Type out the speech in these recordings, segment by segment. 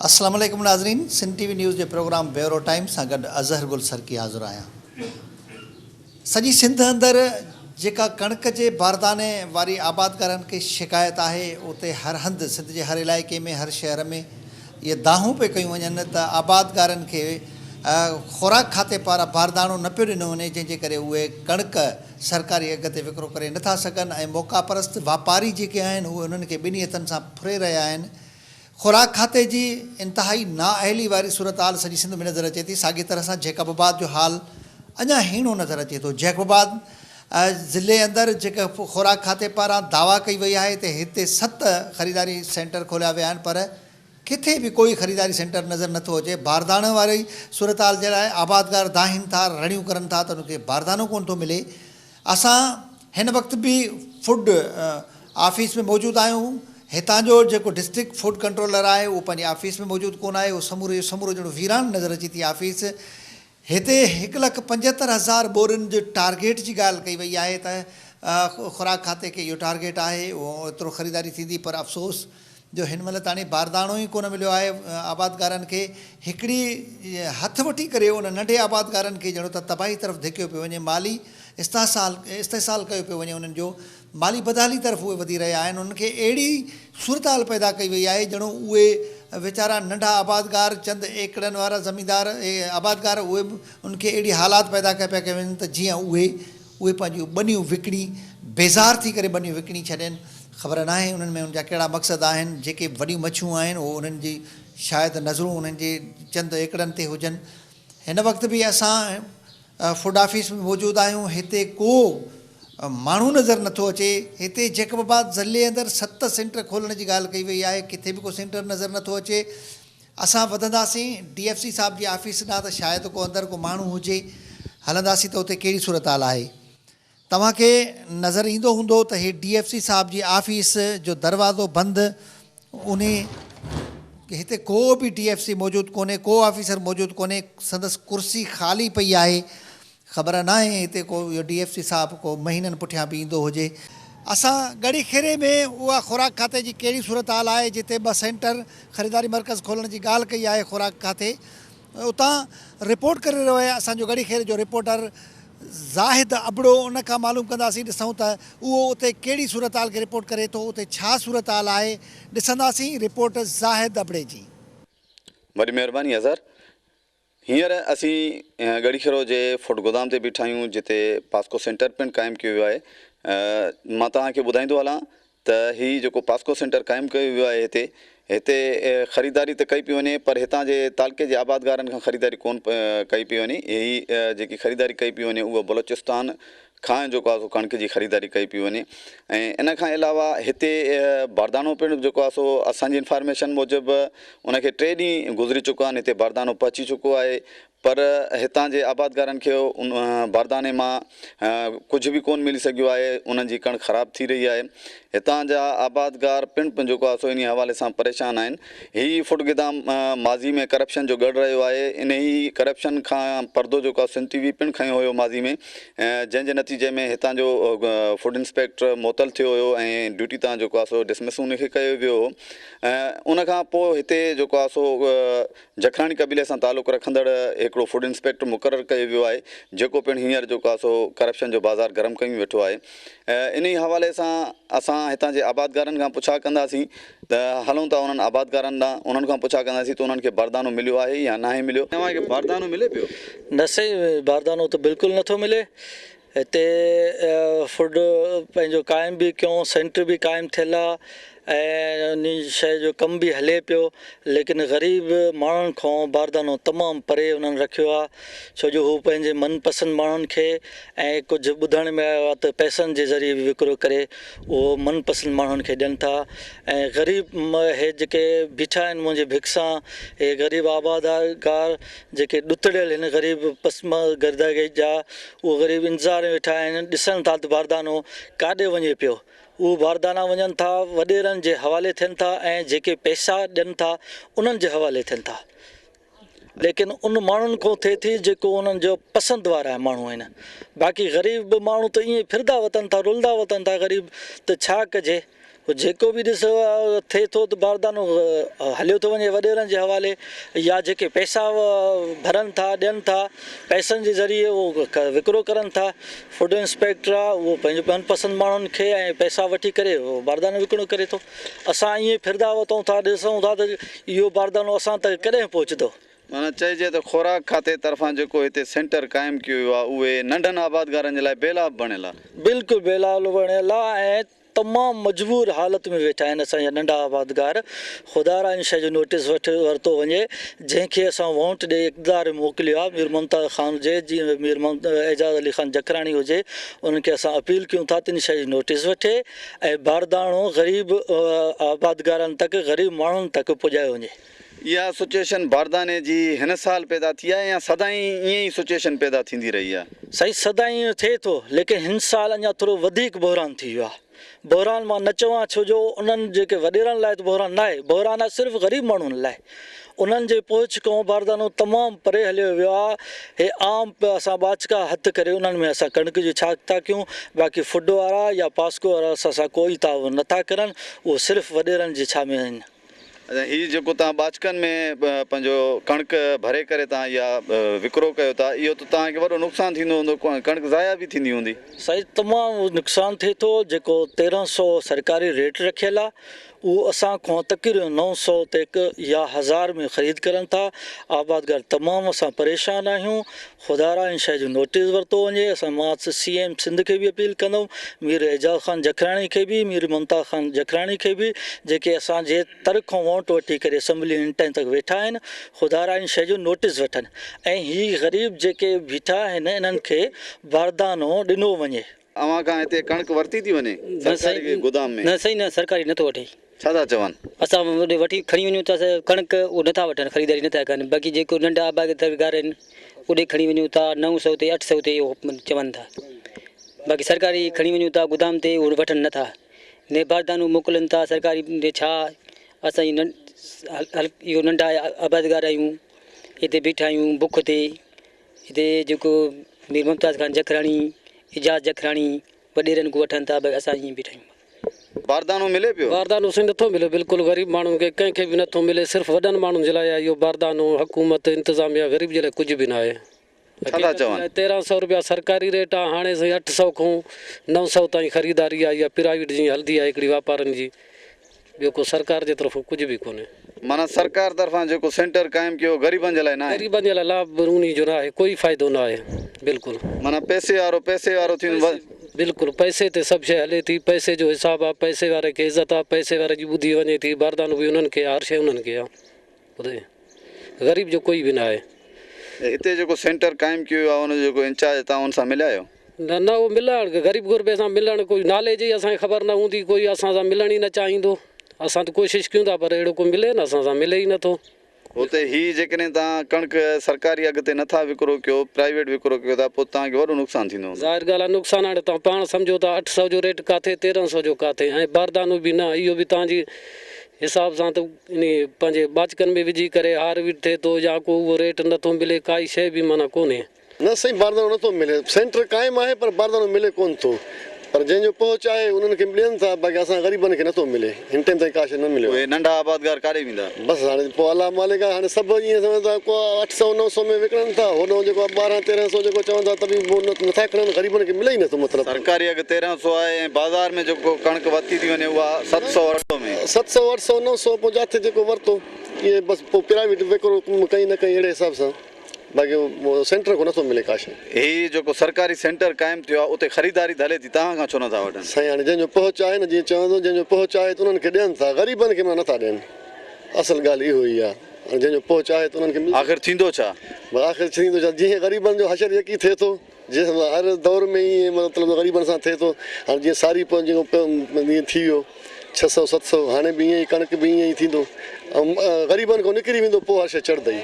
अस्सलाम वालेकुम नाज़रीन, सिंध टीवी न्यूज़ के प्रोग्राम ब्यूरो टाइम सां गॾु अज़हर गुल सरकी हाज़िर आहियां। सॼी सिंध अंदरि जेका कणक जे बारदाने वारी आबादकारनि खे शिकायत आहे, उते हर हंधि सिंध जे हर इलाइक़े में हर शहर में इहे दाहूं पे कयूं वञनि त आबादकारनि खे ख़ुराक खाते पारां बारदानो न पियो ॾिनो वञे, जंहिंजे करे उहे कणक सरकारी अघ ते विकिरो करे नथा सघनि ऐं मौक़ा परस्त वापारी जेके आहिनि उहे उन्हनि खे ॿिन्ही हथनि सां फुरे रहिया आहिनि। ख़ुराक खाते जी इंतिहाई नाअहली वारी सूरत हाल सॼी सिंध में नज़र अचे थी। साॻी तरह सां जैकबाबाद जो हाल अञा हीणो नज़र अचे थो। जैकबाबाद ज़िले अंदरि जेका ख़ुराक खाते पारां दावा कई वई आहे त हिते 7 ख़रीदारी सेंटर खोलिया विया आहिनि, पर किथे बि कोई ख़रीदारी सेंटर नज़र नथो अचे। बारदाने वारी सूरत हाल जे लाइ आबादकार दाहिनि था, रड़ियूं करनि था त उनखे बारदानो कोन थो मिले। असां हिन वक़्तु बि फूड ऑफिस में मौजूदु आहियूं। हितां जो जेको डिस्ट्रिक्ट फूड कंट्रोलर आहे उहो पंहिंजी ऑफिस में मौजूदु कोन आहे। उहो समूरो ॼणो वीरान नज़र अचे थी ऑफिस। हिते 1,75,000 बोरियुनि जो टारगेट जी ॻाल्हि कई वई आहे त ख़ुराक खाते खे इहो टारगेट आहे, उहो एतिरो ख़रीदारी थींदी, पर अफ़सोस जो हिन महिल ताणी बारदानो ई कोन मिलियो आहे आबादकारनि खे। हिकिड़ी हथु वठी करे उन नंढे आबादकारनि खे ॼणो त तबाही तरफ़ धिकियो पियो वञे, माली इस्तेसाल कयो पियो वञे, उन्हनि जो माली बदहाली तरफ़ उहे वधी रहिया आहिनि। उन्हनि खे अहिड़ी सूरत हाल पैदा कई वई आहे ॼणो उहे वीचारा नंढा आबादकार, चंद एकड़नि वारा ज़मींदार आबादकार, उहे उनखे अहिड़ी हालात पैदा कया पिया कनि त जीअं उहे पंहिंजियूं ॿनियूं विकिणी, बेज़ार थी करे ॿनियूं विकिणी छॾनि। ख़बर नाहे उन्हनि में उनजा कहिड़ा मक़सद आहिनि। जेके वॾियूं मच्छियूं आहिनि उहो उन्हनि जी शायदि नज़रूं उन्हनि जे चंद एकड़नि ते हुजनि। हिन वक़्तु बि असां फूड ऑफिस में मौजूदु आहियूं। हिते को माण्हू नज़र नथो अचे। हिते जैकबाबाद ज़िले अंदरि 7 सेंटर खोलण जी ॻाल्हि कई वई आहे, किथे बि को सेंटर नज़र नथो अचे। असां वधंदासीं DFC साहिब जी ऑफिस ॾांहुं त शायदि को अंदरि को माण्हू हुजे, हलंदासीं त उते कहिड़ी सूरत हाल आहे। तव्हांखे नज़र ईंदो हूंदो त हीअ DFC साहिब जी ऑफिस जो दरवाज़ो बंदि, उन हिते को बि DFC मौजूदु कोन्हे, को ऑफिसर मौजूदु कोन्हे, संदसि कुर्सी ख़ाली पई आहे। ख़बर नाहे हिते को इहो DFC साहिबु को महीननि पुठियां बि ईंदो हुजे। असां गड़ी खेरे में उहा ख़ुराक खाते जी कहिड़ी सूरत हाल आहे जिते 2 सेंटर ख़रीदारी मर्कज़ खोलण जी ॻाल्हि कई आहे ख़ुराक खाते, उतां रिपोर्ट करे रहियो आहे असांजो गड़ी खेरे जो रिपोर्टर ज़ाहिद अबड़ो। उन खां मालूम कंदासीं, ॾिसूं त उहो उते कहिड़ी सूरत हाल खे रिपोर्ट करे थो, उते छा सूरत हाल आहे, ॾिसंदासीं। रिपोर्ट ज़ाहिद अबड़े जी। वॾी महिरबानी अज़हर। हींअर असीं गड़ी खेरो जे फूड गोदाम ते बीठा आहियूं, जिते पास्को सेंटर पिणु क़ाइमु कयो वियो आहे। मां तव्हांखे ॿुधाईंदो हलां त हीउ जेको पास्को सेंटर क़ाइमु कयो वियो आहे, हिते ख़रीदारी त कई पई वञे, पर हितां जे तालके जे आबादकारनि खां ख़रीदारी कोन कई पई वञे। हीअ जेकी ख़रीदारी कई पई वञे उहा बलोचिस्तान खां जेको आहे सो कणक जी ख़रीदारी कई पई वञे। ऐं इन खां अलावा हिते बारदानो पिणु जेको आहे सो असांजी इंफॉर्मेशन मूजिबि उनखे 3 ॾींहं गुज़री चुका आहिनि, हिते बारदानो पहुची चुको आहे, पर हितां जे आबादकारनि खे उन बारदाने मां कुझु बि कोन मिली सघियो आहे। उन्हनि जी कणिक ख़राबु थी रही आहे। हितां जा आबादकार पिणु जेको आहे सो इन हवाले सां परेशान आहिनि। हीअ फूड गोदाम माज़ी में करप्शन जो गढ़ रहियो आहे। इन ई करप्शन खां पर्दो जेको आहे सिंध TV पिणु खयो हुयो माज़ी में, जंहिंजे नतीजे में हितां जो फूड इंस्पेक्टर मुअतल थियो हुयो ऐं ड्यूटी तां जेको आहे सो डिसमिस उनखे कयो वियो हो। उनखां पोइ हिते जेको आहे सो जखराणी क़बीले सां तालुक़ु रखंदड़ हिकिड़ो फूड इंस्पेक्टर मुक़ररु कयो वियो आहे, जेको पिणु हींअर जेको आहे सो करप्शन जो बाज़ार गरम कयूं वेठो आहे। इन ई हवाले सां असां हितां जे आबादकारनि खां पुछा कंदासीं त हलूं था उन्हनि आबादकारनि ॾांहुं, उन्हनि खां पुछा कंदासीं त उन्हनि खे बारदानो मिलियो आहे या नाहे मिलियो। तव्हांखे बारदानो मिले पियो? न सही, बारदानो त बिल्कुलु नथो मिले। हिते फूड पंहिंजो क़ाइमु बि कयूं, सेंटर बि क़ाइमु थियल आहे ऐं उन शइ जो कमु बि हले पियो, लेकिन ग़रीब माण्हुनि खां बारदानो तमामु परे उन्हनि रखियो आहे, छो जो हू पंहिंजे मनपसंदि माण्हुनि खे ऐं कुझु ॿुधण में आयो आहे त पैसनि जे ज़रिए बि विकिरो करे उहो मनपसंदि माण्हुनि खे ॾियनि था। ऐं ग़रीब हे जेके बीठा आहिनि मुंहिंजे भिक्सां, हे ग़रीब आबादकार जेके ॾुतड़ियल आहिनि, ग़रीब पसमा गर्दागे जा, उहे ग़रीब इंतज़ार में वेठा आहिनि, ॾिसनि था त बारदानो काॾे वञे पियो। उहे बारदाना वञनि था, वॾेरनि जे हवाले थियनि था ऐं जेके पैसा ॾियनि था उन्हनि जे हवाले थियनि था, लेकिन उन माण्हुनि खां थिए थी जेको उन्हनि जो पसंदि वारा माण्हू आहिनि। बाक़ी ग़रीब माण्हू त ईअं फिरदा वतनि था, रुलदा वतनि था ग़रीब, त छा कजे। जेको बि ॾिस थिए थो त बारदानो हलियो थो वञे वॾेरनि जे हवाले, या जेके पैसा भरनि था ॾियनि था पैसनि जे ज़रिए उहो विकिरो करनि था। फूड इंस्पेक्टर आहे उहो पंहिंजो मनपसंदि माण्हुनि खे ऐं पैसा वठी करे उहो बारदानो विकिणो करे थो। असां ईअं फिरदा वठूं था, ॾिसूं था त इहो बारदानो असां तक कॾहिं पहुचंदो। माना चइजे त ख़ुराक खाते तरफ़ां जेको हिते सेंटर क़ाइमु कयो वियो आहे उहे नंढनि आबादगारनि जे लाइ बेलाभ बणियल आहे। बिल्कुलु बेलाल बणियल आहे ऐं तमामु मजबूर हालत में वेठा आहिनि असांजा नंढा आबादगार। ख़ुदा इन शइ जो नोटिस वरितो वञे, जंहिंखे असां वोट ॾेई इक़्तिदार मोकिलियो आहे, मीर मुमताज़ ख़ान हुजे, जीअं मीर एजाज़ अली ख़ान जखराणी हुजे, उन्हनि खे असां अपील कयूं था त इन शइ जी नोटिस वठे ऐं बारदानो ग़रीब आबादगारनि तक, ग़रीब माण्हुनि तक पुॼायो वञे। इहा सिचुएशन बारदाने जी हिन साल पैदा थी आहे या सदाईं ईअं ई सिचुएशन पैदा थींदी रही आहे? सही सदाईं थिए थो, लेकिन हिन साल अञा थोरो वधीक बहिरान थी वियो आहे। बहिरान मां न चवां छो जो उन्हनि जेके वॾेरनि लाइ त बहिरान न आहे, बहिरान आहे सिर्फ़ु ग़रीब माण्हुनि लाइ। उन्हनि जे पहुच खां बारदानो तमामु परे हलियो वियो आहे। हे आम असां बाचका हथु करे उन्हनि में असां कणिक जो छा था कयूं, बाक़ी फुड वारा या पास्को वारा असां कोई ताउन नथा करनि, उहो सिर्फ़ु वॾेरनि जे छा में आहिनि। अच्छा, हीअ जेको तव्हां बाचकनि में पंहिंजो कणिक भरे करे तव्हां इहा विकिरो कयो था, इहो त तव्हांखे वॾो नुक़सानु थींदो हूंदो, कणिक ज़ाया बि थींदी हूंदी? साईं तमामु नुक़सानु थिए थो। जेको 1300 सरकारी रेट रखियलु आहे उहो असां खां तक़रीबन 900 ते या 1000 में ख़रीद करनि था। आबादगार तमामु असां परेशान आहियूं। ख़ुदा इन शइ जो नोटिस वरितो वञे। असां मां CM सिंध खे बि अपील कंदुमि, मीर एजाज़ ख़ान जखराणी खे बि, मीर मुमताज़ ख़ान जखराणी खे बि, जेके असांजे तर खां वोट वठी करे असैम्बली इंटनि तक वेठा आहिनि, ख़ुदा इन शइ जो नोटिस वठनि ऐं हीअ ग़रीब जेके बीठा आहिनि इन्हनि खे बारदानो ॾिनो वञे। अव्हां खां हिते कणिक वरिती थी वञे सरकारी गोदाम में? न सही न, सरकारी नथो वठे। छा था चवनि? असां होॾे वठी खणी वञूं था कणिक, उहो नथा वठनि, ख़रीदारी नथा कनि। बाक़ी जेको नंढा आबादगार आहिनि होॾे खणी वञूं था 900 ते 800 ते उहो चवनि था। बाक़ी सरकारी खणी वञूं था गोदाम ते, उहो वठनि नथा। ने बारदानो मोकिलनि था सरकारी ॾे। छा असां इहो नंढा आबादगार आहियूं, हिते बीठा आहियूं बुख ते। हिते जेको मीर मुमताज़ ख़ान जखराणी, एजाज़ जखराणी वॾेरनि को वठनि था, असां ईअं बीठा आहियूं। बारदानो मिले पियो? बारदानो साईं नथो मिले, बिल्कुलु ग़रीब माण्हुनि खे कंहिंखे बि नथो मिले। सिर्फ़ु वॾनि माण्हुनि जे लाइ आहे इहो बारदानो। हुकूमत इंतिज़ामिया ग़रीब जे लाइ कुझु बि न आहे। छा था चवनि? 1300 रुपया सरकारी रेट आहे, हाणे साईं 800 खां 900 ताईं ख़रीदारी आहे। इहा प्राइवेट जीअं हलंदी आहे हिकिड़ी वापारनि जी, ॿियो को सरकार जे तरफ़ां कुझु बि कोन्हे। माना सरकार तरफ़ां जेको सेंटर क़ाइमु कयो ग़रीबनि जे लाइ न आहे? ग़रीबनि जे लाइ लाभ उन जो न आहे, कोई फ़ाइदो न आहे। बिल्कुलु माना पैसे वारो थींदो। बिल्कुलु पैसे ते सभु शइ हले थी। पैसे जो हिसाबु आहे, पैसे वारे खे इज़त आहे, पैसे वारे जी ॿुधी वञे थी। बारदानो बि उन्हनि खे, हर शइ उन्हनि खे आहे। ॿुधे, ग़रीब जो कोई बि न आहे। हिते जेको सेंटर क़ाइमु कयो आहे उनजो जेको इंचार्ज, तव्हां हुन सां मिलिया आहियो? न न, उहो मिलणु ग़रीब गुरबे सां मिलणु, कोई नाले जी असांखे ख़बर न हूंदी, कोई असां सां मिलण ई न चाहींदो। असां त कोशिशि कयूं था पर अहिड़ो कोई मिले न, असां सां मिले ई नथो। हुते हीअ जेकॾहिं तव्हां कणिक सरकारी अॻिते नथा विकिरो कयो, प्राइवेट विकिरो कयो था, पोइ तव्हांखे वॾो नुक़सानु थींदो? ज़ाहिर ॻाल्हि आहे नुक़सानु। हाणे तव्हां पाण सम्झो था 800 जो रेट किथे, 1300 जो किथे, ऐं बारदानो बि न। इहो बि तव्हांजी हिसाब सां त इन पंहिंजे बाचकनि में विझी करे हार बि थिए थो, या को उहो रेट नथो मिले, काई शइ बि माना कोन्हे। न साईं, बारदानो नथो मिले। सेंटर क़ाइमु आहे पर बारदानो मिले कोन थो। पर जंहिंजो पहुच आहे उन्हनि खे ॾियनि था, बाक़ी असां ग़रीबनि खे नथो मिले। हिन टाइम ताईं का शइ न मिलियो। उहे नंढा आबादगार काॾे वेंदा? बसि हाणे पोइ अलाह मालिक आहे। हाणे सभु ईअं सम्झनि था, को 800 900 में विकिणनि था, होॾो जेको 12 1300 जेको चवनि था त बि नथा खणनि। ग़रीबनि खे मिले ई नथो। मतिलबु सरकारी अघु 1300 आहे ऐं बाज़ार में जेको कणिक वरिती थी वञे उहा 700 800 में। 700 800 900 पोइ जिथे जेको वरितो, इहे बसि पोइ प्राइवेट विकिरो कहीं न कहीं अहिड़े हिसाब सां। बाक़ी सेंटर को नथो मिले का शइ। हीअ जेको सरकारी सेंटर क़ाइमु थियो आहे उते ख़रीदारी हले थी, तव्हां खां छो नथा वठनि? साईं हाणे जंहिंजो पहुच आहे न, जीअं चवंदो जंहिंजो पहुच आहे त उन्हनि खे ॾियनि था, ग़रीबनि खे नथा ॾियनि। असल ॻाल्हि इहो ई आहे। हाणे जंहिंजो पहुच आहे त उन्हनि खे आख़िर थींदो छा? आख़िर थींदो छा? जीअं ग़रीबनि जो हशर यकी थिए थो, जीअं हर दौर में ई मतिलबु ग़रीबनि सां थिए थो। हाणे जीअं सारी जेको ईअं थी वियो 600 700, हाणे बि ईअं ई कणिक बि ईअं ई थींदो। ऐं ग़रीबनि खां निकिरी वेंदो, पोइ हर शइ चढ़ंदई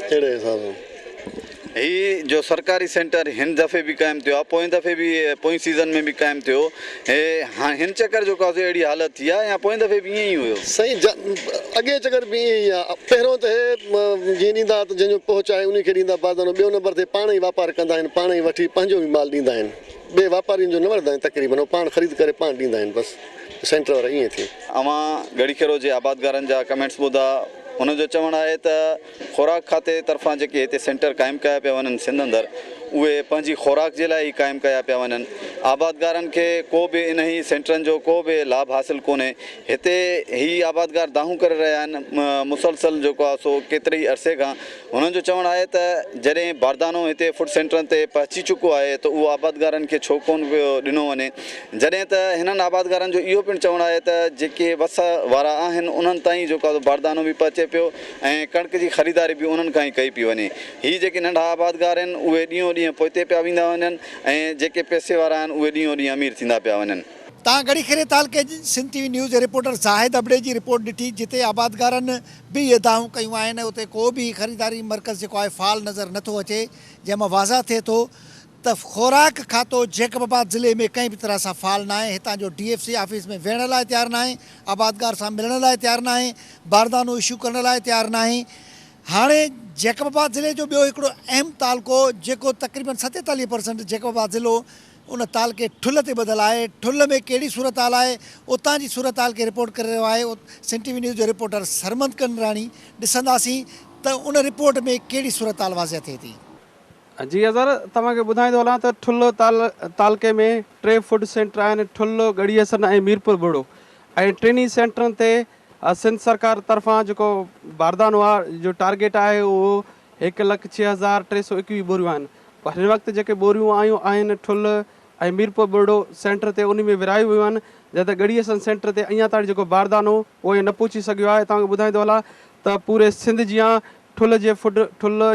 अहिड़े हिसाब सां। हीअ जो सरकारी सेंटर हिन दफ़े बि क़ाइमु थियो आहे, पोएं दफ़े बि पोएं सीज़न में बि क़ाइमु थियो, हे हिन चकर जो का अहिड़ी हालत थी आहे या पोएं दफ़े बि ईअं ई हुयो? साईं अॻे चकर बि ईअं ई आहे। पहिरियों त हे जीअं ॾींदा त जंहिंजो पहुच आहे उन खे ॾींदा बारदानो। ॿियो नंबर ते पाण ई वापारु कंदा आहिनि, पाण ई वठी पंहिंजो बि माल ॾींदा आहिनि। ॿिए वापारियुनि जो न वठंदा आहिनि तक़रीबन, पाण ख़रीद करे पाण ॾींदा आहिनि बसि सेंटर वारा ईअं थी। अवां गढ़ीखेरो जे आबादगारनि जा कमेंट्स ॿुधा, हुनजो चवणु आहे त ख़ुराक खाते तरफ़ां जेके हिते सेंटर क़ाइमु कया पिया वञनि सिंध अंदरि, उहे पंहिंजी ख़ुराक जे लाइ ई क़ाइमु कया पिया वञनि। आबादगारनि खे को बि इन ई सेंटरनि जो को बि लाभ हासिलु कोन्हे। हिते ही आबादगार दाहूं करे रहिया आहिनि मुसलसल जेको आहे सो केतिरे ई अरसे खां। हुननि जो चवणु आहे त जॾहिं बारदानो हिते फूड सेंटरनि ते पहुची चुको आहे त उहो आबादगारनि खे छो कोन पियो ॾिनो वञे, जॾहिं त हिननि आबादगारनि जो इहो पिणु चवणु आहे त जेके वस वारा आहिनि उन्हनि ताईं जेको आहे बारदानो बि पहुचे पियो ऐं कणिक जी ख़रीदारी बि उन्हनि खां ई कई पई वञे। हीअ जेके नंढा आबादगार आहिनि उहे ॾींहों ॾींहुं पोइते पिया वेंदा वञनि ऐं जेके पैसे वारा आहिनि उहे ॾींहों ॾींहुं अमीर थींदा पिया वञनि। तव्हां गढ़ीखेरे तालुके जी सिंध टीवी न्यूज़ जे रिपोर्टर ज़ाहिद अबड़े जी रिपोर्ट ॾिठी, जिते आबादगारनि बि इहे दावूं कयूं आहिनि। उते को बि ख़रीदारी मर्कज़ जेको आहे फ़ाल नज़र नथो अचे, जंहिंमां वाज़ा थिए थो त ख़ुराक खातो जैकबाबाद ज़िले में कंहिं बि तरह सां फ़ाल न आहे। हितां जो DFC ऑफिस में वेहण लाइ तयारु न आहे, आबादगार सां मिलण लाइ तयारु न आहे, बारदानो इशू करण लाइ तयारु न आहे। हाणे जैकबाबाद ज़िले जो ॿियो हिकिड़ो अहम तालुको जेको तक़रीबन 47% जैकबाबाद ज़िलो उन तालुके ठुल्ह ते ॿधलु आहे। ठुल्ह में कहिड़ी सूरत हाल आहे, उतां जी सूरत हाल खे रिपोर्ट करे रहियो आहे सिंध टीवी न्यूज़ जो रिपोर्टर सरमंद कंदराणी। ॾिसंदासीं त उन रिपोर्ट में कहिड़ी सूरत हाल वाज़िया थिए थी। जी अज़र, तव्हांखे ॿुधाईंदो हलां त ठुल्ह तालुके में 3 फूड सेंटर आहिनि, ठुल्ह, गढ़ीअसन ऐं मीरपुर बुड़ो। ऐं टिनी सेंटरनि ते सिंध सरकार तरफ़ां जेको बारदानो आहे जो टारगेट आहे उहो 1,06,321 बोरियूं आहिनि। पर हिन वक़्तु जेके बोरियूं आयूं आहिनि ठुल्ह ऐं मीरपुर बुड़ो सेंटर ते उन में विरायूं वियूं आहिनि, जॾहिं त गढ़ीअसन सेंटर ते अञा ताईं जेको बारदानो उहो न पहुची सघियो आहे। तव्हांखे ॿुधाईंदो हलां त पूरे सिंध जी ठुल्ह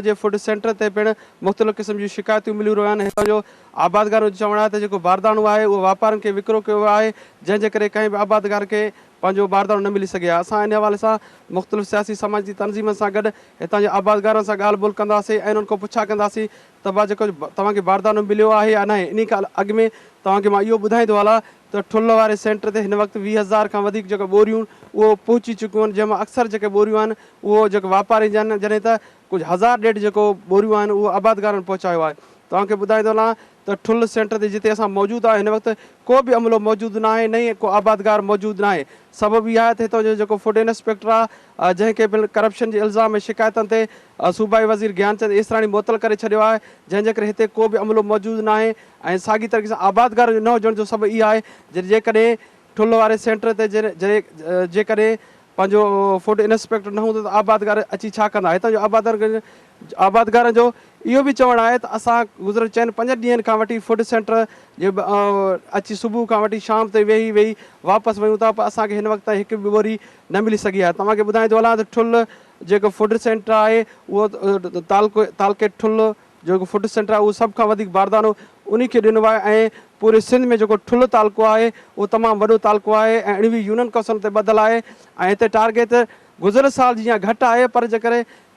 जे फूड सेंटर ते पिणु मुख़्तलिफ़ क़िस्म जूं शिकायतूं मिली रहियूं आहिनि। हितां जो आबादगार जो चवणु आहे त जेको बारदानो आहे उहो वापारियुनि खे विकिरो कयो आहे, जंहिंजे करे कंहिं बि आबादगार खे पंहिंजो बारदानो न मिली सघे। असां इन हवाले सां मुख़्तलिफ़ सियासी समाजी तनज़ीमनि सां गॾु हितां जे आबादगारनि सां ॻाल्हि ॿोल कंदासीं ऐं उन्हनि खां पुछा कंदासीं त भाउ जेको तव्हांखे बारदानो मिलियो आहे या न आहे। इन खां अॻु में तव्हांखे मां इहो ॿुधाईंदो हलां त ठुल्ह वारे सेंटर ते हिन वक़्तु 20,000 खां वधीक जेको बोरियूं उहो पहुची चुकियूं आहिनि, जंहिंमां अक्सर जेके बोरियूं आहिनि उहो जेको वापारी जा आहिनि, जॾहिं त कुझु 1000 जेको बोरियूं आहिनि उहो आबादगारनि पहुचायो आहे। तव्हांखे ॿुधाईंदो हलां त ठुल्ह सेंटर ते जिते असां मौजूदु आहे हिन वक़्तु को बि अमलो मौजूदु न आहे, न ई को आबादगार मौजूदु न आहे। सबबु इहा आहे त हितां जो जेको फूड इंस्पेक्टर आहे जंहिंखे पिणु करप्शन जे इल्ज़ाम ऐं शिकायतनि ते सूबाई वज़ीर ज्ञानचंद एसराणी मुअतल करे छॾियो आहे, जंहिंजे करे हिते को बि अमलो मौजूदु न आहे। ऐं साॻी तरीक़े सां आबादगार जो न हुजण जो सबबु इहा आहे जेकॾहिं ठुल्ह वारे सेंटर ते जेकॾहिं पंहिंजो फूड इंस्पेक्टर न हूंदो त आबादगार अची छा कंदा। हितां जो आबादगारनि जो इहो बि चवणु आहे त असां गुज़िरियल 4-5 ॾींहंनि खां वठी फूड सेंटर जे अची सुबुह खां वठी शाम ताईं वेही वापसि वञूं था, पर असांखे हिन वक़्तु हिकु बि बोरी न मिली सघी आहे। तव्हांखे ॿुधाईंदो हलां त ठुल्ह जेको फूड सेंटर आहे उहो तालुके ठुल्ह जेको फूड सेंटर आहे उहो सभ खां वधीक बारदानो उन खे ॾिनो आहे। ऐं पूरे सिंध में जेको ठुल्ह तालुको आहे उहो तमामु वॾो तालुको आहे ऐं अहिड़ी यूनियन कौंसल ते ॿधलु आहे। ऐं हिते टारगेट गुज़िरियल साल जीअं घटि आहे, पर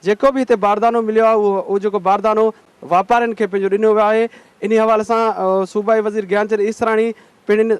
जेको बि हिते बारदानो मिलियो आहे उहो जेको बारदानो वापारियुनि खे पंहिंजो ॾिनो वियो आहे। इन हवाले सां सूबाई वज़ीर ज्ञानचंद एसराणी पिणु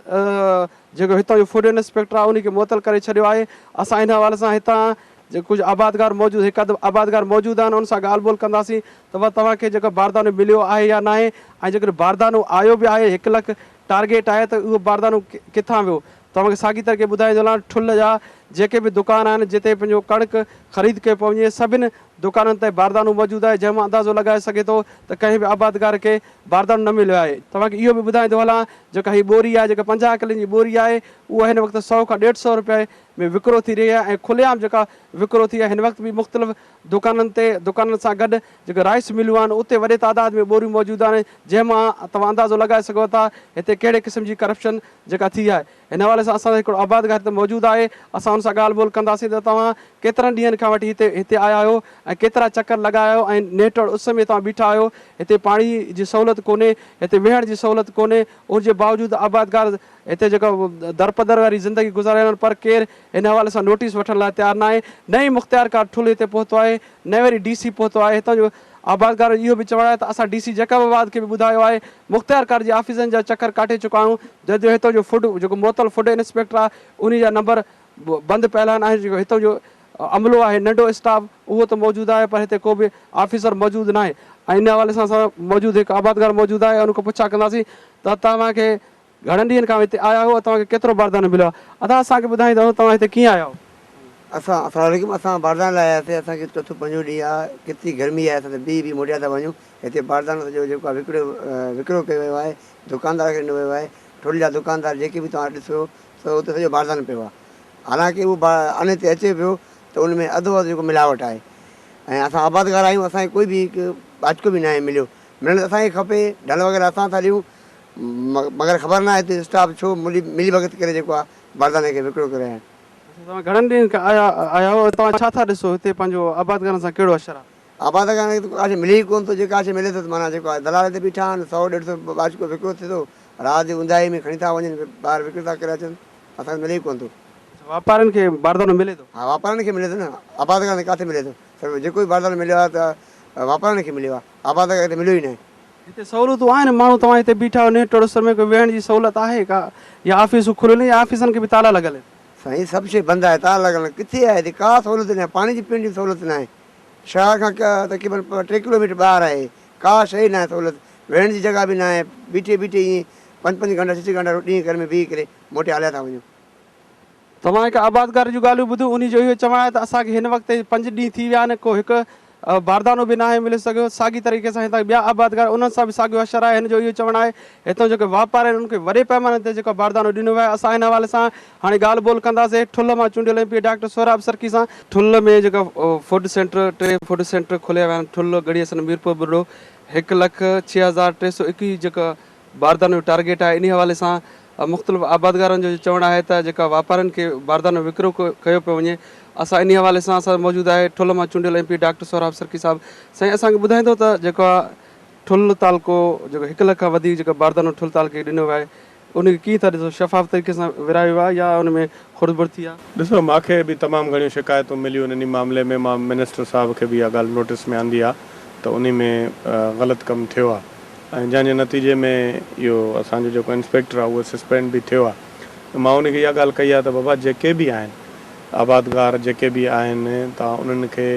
जेको हितां जो फूड इंस्पेक्टर आहे उन खे मुअतल करे छॾियो आहे। असां इन हवाले सां हितां कुझु आबादगार मौजूदु हिकु अधु आबादगार मौजूदु आहिनि, उन सां ॻाल्हि ॿोल कंदासीं त तव्हांखे जेको बारदानो मिलियो आहे या न आहे, ऐं जेकॾहिं बारदानो आयो बि आहे 1 लख टारगेट आहे त उहो बारदानो किथां वियो। तव्हांखे साॻी तरीक़े ॿुधाईंदो हलां ठुल्ह जा जेके बि दुकान आहिनि जिते पंहिंजो कणिक ख़रीद कयो पियो वञे, सभिनी दुकाननि ते बारदानो मौजूदु आहे, जंहिंमां अंदाज़ो लॻाए सघे थो त कंहिं बि आबादगार खे बारदानो न मिलियो आहे। तव्हांखे इहो बि ॿुधाईंदो हलां जेका हीअ बोरी आहे जेका 50 किले जी बोरी आहे उहा हिन वक़्तु 100 खां 150 रुपए में विकिरो थी रही आहे ऐं खुलेआम जेका विकिरो थी आहे। हिन वक़्तु बि मुख़्तलिफ़ दुकाननि सां गॾु जेके राइस मिलियूं आहिनि उते वॾे तादाद में बोरियूं मौजूदु आहिनि, जंहिंमां तव्हां अंदाज़ो लॻाए सघो था हिते कहिड़े क़िस्म जी करप्शन जेका थी आहे। हिन हवाले सां असांजो हिकिड़ो आबादगार हिते मौजूदु आहे, असां हुन सां ॻाल्हि ॿोल कंदासीं त तव्हां केतिरनि ॾींहंनि खां वठी हिते आया आहियो ऐं केतिरा चकर लॻाया आहियो ऐं नेठि उस में तव्हां बीठा आहियो। हिते पाणी जी सहूलियत कोन्हे, हिते वेहण जी सहूलियत कोन्हे, उनजे बावजूदु आबादगार हिते जेका दरपदर वारी ज़िंदगी गुज़ारिया आहिनि, पर केरु हिन हवाले सां नोटिस वठण लाइ तयारु न आहे। न ई मुख़्तियारकार ठुल्ह हिते पहुतो आहे, न वरी DC पहुतो आहे। हितां जो आबादगार इहो बि चवणु आहे त असां DC जैकबाबाद खे बि ॿुधायो आहे, मुख़्तियारकार जी ऑफिसनि जा चकर काटे चुका आहियूं, जंहिंजो हितां जो फूड जेको मुअतल फूड इंस्पेक्टर आहे उन जा नंबर बंदि पियल आहिनि ऐं जेको हितां जो अमलो आहे नंढो स्टाफ उहो त मौजूदु आहे, पर हिते को बि ऑफिसर मौजूदु न आहे। ऐं इन हवाले सां असां मौजूदु हिकु आबादगार मौजूदु आहे, उनखां पुछा कंदासीं त तव्हांखे घणनि ॾींहंनि खां हिते आया हो, तव्हांखे केतिरो बारदानो मिलियो आहे? अदा असांखे ॿुधाईंदव तव्हां हिते कीअं आया हो? असां बारदान लाइ आयासीं। असांखे चोथों पंजो ॾींहुं आहे, केतिरी गर्मी आहे, असां त बि मोटिया था वञूं। हिते बारदानो जो जेको आहे विकिरो कयो वियो आहे, दुकानदार खे ॾिनो वियो आहे। ठुल जा दुकानदार जेके बि तव्हां ॾिसो त उते सॼो बारदानो पियो आहे। हालांकि उहो अने ते अचे पियो त उन में अधु वधि जेको मिलावट आहे। ऐं असां आबादगार आहियूं, असांखे कोई बि हिकु बाचको बि न आहे मिलियो। मिलणु असांखे खपे, ढल वग़ैरह असां था ॾियूं, मगर ख़बर न आहे हिते स्टाफ छो मिली भगत करे जेको आहे बारदाने खे विकिरो करे आहिनि। तव्हां घणनि ॾींहंनि खां आया हो, तव्हां छा था ॾिसो हिते पंहिंजो आबादगारनि सां कहिड़ो असरु आहे? आबादगार खे काश मिले ई कोन थो। जेका मिले थो त माना जेको आहे दलाल ते बीठा आहिनि, 100-150 बाचको विकिरो थिए थो, राति जी ऊंदाही में खणी था वञनि, ॿाहिरि विकिरी था करे अचनि, असांखे मिले ई कोन थो। वापारियुनि खे बारदानो मिले थो? हा, वापारियुनि खे मिले थो न, आबादगार खे किथे मिले थो? जेको बि बारदानो मिलियो आहे त वापारियुनि खे मिलियो आहे, आबादगार खे मिलियो ई न आहे। हिते सहूलियतूं आहिनि? माण्हू तव्हां हिते बीठा आहियो, नेट टोड़सर में कोई वेहण जी सहूलियत आहे का, या ऑफिसूं खुलियल आहिनि या ऑफिसनि खे बि ताला लॻल आहिनि? साईं सभु शइ बंदि आहे, ताला लॻल किथे आहे हिते? का सहूलियत न आहे, पाणी जी पीअण जी सहूलियत न आहे। शहर खां तक़रीबन 3 किलोमीटर ॿाहिरि आहे, का शइ न आहे सहूलियत। वेहण जी जॻह बि न आहे, बीठे बीठे ईअं 5-5 घंटा 6 घंटा ॾींहं घर में बीही करे मोटे हलिया था वञूं। तव्हां हिकु आबादगार जूं ॻाल्हियूं ॿुधियूं, उन जो इहो चवणु आहे त असांखे हिन वक़्तु 5 ॾींहं थी विया आहिनि, को हिकु बारदानो बि न आहे मिली सघियो। साॻी तरीक़े सां हितां ॿिया आबादगार उन्हनि सां बि साॻियो असरु आहे। हिन जो इहो चवणु आहे हितां जेके वापारी आहिनि उनखे वॾे पैमाने ते जेको बारदानो ॾिनो वियो आहे। असां हिन हवाले सां हाणे ॻाल्हि ॿोल कंदासीं ठुल मां चूंडियल MP डॉक्टर सोहराब सरकी सां। ठुल में जेका फूड सेंटर 3 फूड सेंटर खोलिया विया आहिनि, ठुल, गड़ीअसन, मीरपुर बुढो, 1,06,321 जेका बारदानो जो टारगेट आहे। इन हवाले सां मुख़्तलिफ़ आबादगारनि जो चवणु आहे त जेका वापारियुनि खे बारदानो विकिरो कयो पियो वञे। असां इन हवाले सां असां मौजूदु आहे ठुल मां चूंडियल MP डॉक्टर सोहराब सरकी साहिबु। साईं असांखे ॿुधाईंदो त जेका ठुल तालको जेको 1 लख खां वधीक जेका बारदानो ठुल तालके ॾिनो वियो आहे, उनखे कीअं था ॾिसो? शफ़ाफ़ तरीक़े सां विरायो आहे या उन में खुड़बुड़ थी आहे? ॾिसो, मूंखे बि तमामु घणियूं शिकायतूं मिलियूं इन मामले में। मां मिनिस्टर साहिब खे बि इहा ॻाल्हि नोटिस में आंदी आहे त उन में ग़लति कमु थियो आहे, ऐं जंहिंजे नतीजे में इहो असांजो जेको इंस्पेक्टर आहे उहो सस्पेंड बि थियो आहे। मां उनखे इहा ॻाल्हि कई आहे त बाबा जेके बि आहिनि आबादगार, जेके बि आहिनि, तव्हां उन्हनि खे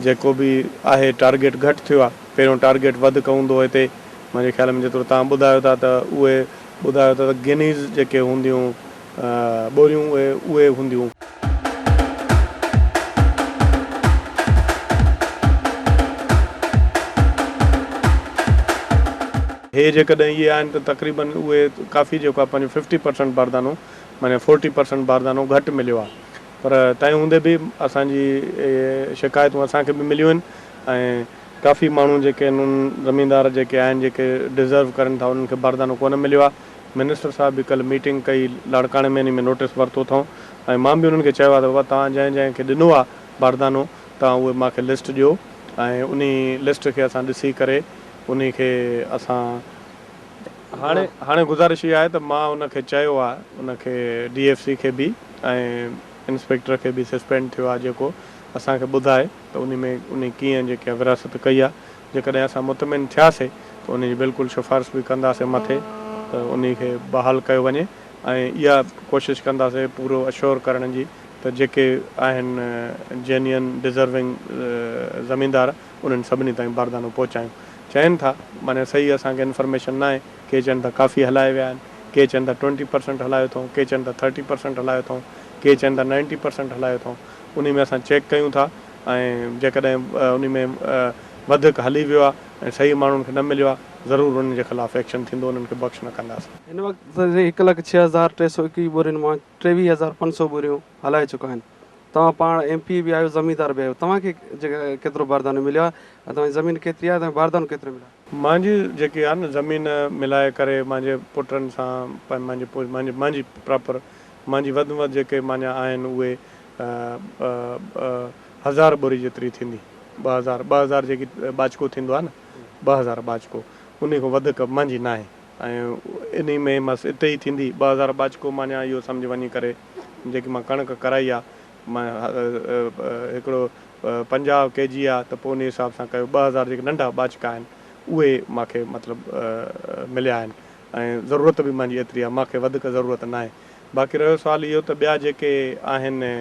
जेको बि आहे टारगेट घटि थियो आहे, पहिरियों टारगेट वधीक हूंदो हिते। मुंहिंजे ख़्याल में जेतिरो तव्हां ॿुधायो था त उहे ॿुधायो था त गिनीज़ जेके हूंदियूं ॿोरियूं उहे हूंदियूं। हे जेकॾहिं इहे आहिनि त तक़रीबन उहे काफ़ी जेको आहे पंहिंजो 50% बारदानो, माना 40% बारदानो घटि मिलियो आहे। पर तंहिं हूंदे बि असांजी शिकायतूं असांखे बि मिलियूं आहिनि, ऐं काफ़ी माण्हू जेके आहिनि उन्हनि ज़मीनदार जेके आहिनि जेके डिज़र्व करनि था उन्हनि खे बारदानो कोन मिलियो आहे। मिनिस्टर साहिब बि कल्ह मीटिंग कई लाड़काणे में, इन में नोटिस वरितो अथऊं, ऐं मां बि उन्हनि खे चयो आहे त बाबा तव्हां जंहिंखे ॾिनो आहे बारदानो तव्हां उहे मूंखे लिस्ट ॾियो, ऐं उन लिस्ट खे असां ॾिसी करे उन खे असां हाणे गुज़ारिश इहा आहे त मां उनखे चयो आहे, उनखे DFC खे बि ऐं इंस्पेक्टर खे बि सस्पेंड थियो आहे, जेको असांखे ॿुधाए त उन कीअं जेके विरासत कई आहे। जेकॾहिं असां मुतमिन थियासीं त उनजी बिल्कुलु सिफ़ारिश बि कंदासीं मथे त उन खे बहाल कयो वञे, ऐं इहा कोशिशि कंदासीं पूरो अश्योर करण जी त जेके आहिनि जेन्युइन डिज़र्विंग ज़मीनदार उन्हनि सभिनी ताईं बारदानो पहुचायूं। चवनि था माना सही असांखे इंफॉर्मेशन न आहे, के चवनि था काफ़ी हलाए विया आहिनि, के चवनि था 20% हलायो अथऊं, के चवनि था 30% हलायो अथऊं, के चवनि था 90% हलायो अथऊं। उन में असां चेक कयूं था, ऐं जेकॾहिं उन में वधीक हली वियो आहे ऐं सही माण्हुनि खे न मिलियो आहे, ज़रूरु उन्हनि जे ख़िलाफ़ु एक्शन थींदो, उन्हनि खे बख़्श न कंदासीं। हिन वक़्तु 1,06,321 ॿोरियुनि मां 23,500 ॿोरियूं हलाए चुका आहिनि। तव्हां पाण MP बि आहियो, ज़मीनदार बि आहियो, तव्हांखे केतिरो बारदानो मिलियो आहे ऐं तव्हांजी ज़मीन केतिरी आहे, तव्हां बारदानो केतिरो मिलियो आहे? मुंहिंजी जेकी आहे न ज़मीन मिलाए करे मुंहिंजे पुटनि सां मुंहिंजी प्रॉपर मुंहिंजी वधि में वधि जेके मुंहिंजा आहिनि उहे 1000 ॿोरी जेतिरी थींदी। 2000 जेकी बाचको थींदो आहे न, 2000 बाचको, उन खां वधीक मुंहिंजी न आहे। ऐं इन में बसि हिते ई थींदी 2000 बाचको। माना इहो सम्झि वञी करे जेकी मां कणिक कराई आहे, मां हिकिड़ो 50 kg आहे त पोइ उन हिसाब सां कयो 2000 जेके नंढा बाचका आहिनि उहे मूंखे मतिलबु मिलिया आहिनि, ऐं ज़रूरत बि मुंहिंजी एतिरी आहे, मूंखे वधीक ज़रूरत न आहे। बाक़ी रहियो सुवाल इहो त ॿिया जेके आहिनि